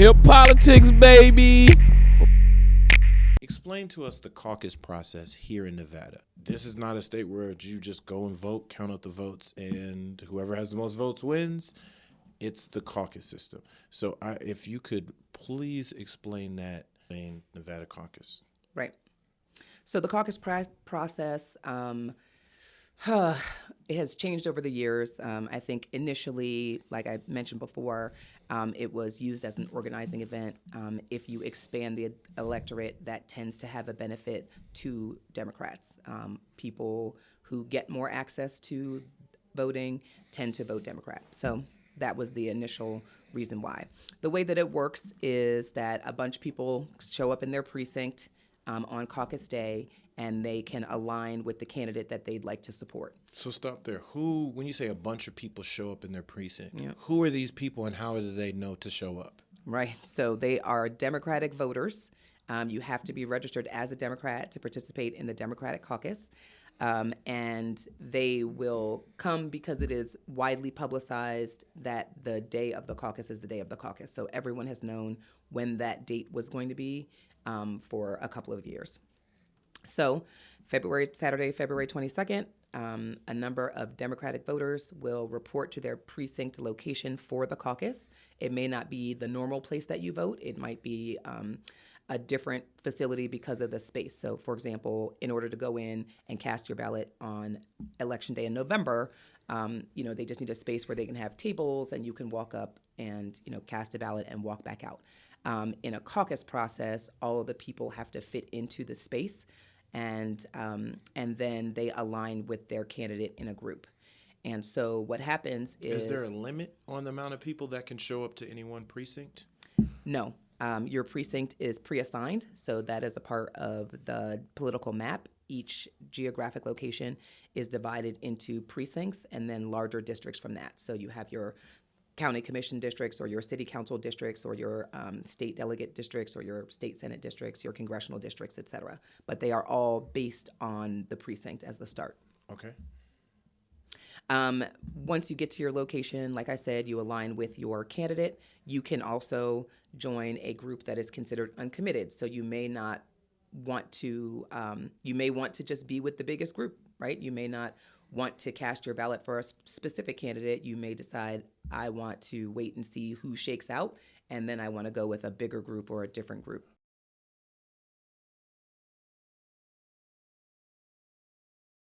Hip politics, baby. Explain to us the caucus process here in Nevada. This is not a state where you just go and vote, count up the votes, and whoever has the most votes wins. It's the caucus system. So if you could please explain that in Nevada caucus. Right. So the caucus process it has changed over the years. I think initially, like I mentioned before, it was used as an organizing event. If you expand the electorate, that tends to have a benefit to Democrats. People who get more access to voting tend to vote Democrat. So that was the initial reason why. The way that it works is that a bunch of people show up in their precinct on caucus day, and they can align with the candidate that they'd like to support. So stop there. When you say a bunch of people show up in their precinct, Yep. Who are these people and how do they know to show up? Right. So they are Democratic voters. You have to be registered as a Democrat to participate in the Democratic caucus. And they will come because it is widely publicized that the day of the caucus is the day of the caucus. So everyone has known when that date was going to be for a couple of years. So Saturday, February 22nd, a number of Democratic voters will report to their precinct location for the caucus. It may not be the normal place that you vote. It might be a different facility because of the space. So, for example, in order to go in and cast your ballot on Election Day in November, they just need a space where they can have tables and you can walk up and, cast a ballot and walk back out. In a caucus process, all of the people have to fit into the space, and then they align with their candidate in a group. And so what happens is... Is there a limit on the amount of people that can show up to any one precinct? No. Your precinct is pre-assigned, so that is a part of the political map. Each geographic location is divided into precincts and then larger districts from that. So you have your county commission districts or your city council districts or your state delegate districts or your state senate districts, your congressional districts, et cetera. But they are all based on the precinct as the start. Okay. Once you get to your location, like I said, you align with your candidate. You can also join a group that is considered uncommitted. So you may not want to, you may want to just be with the biggest group, right? You may not want to cast your ballot for a specific candidate. You may decide, I want to wait and see who shakes out, and then I want to go with a bigger group or a different group.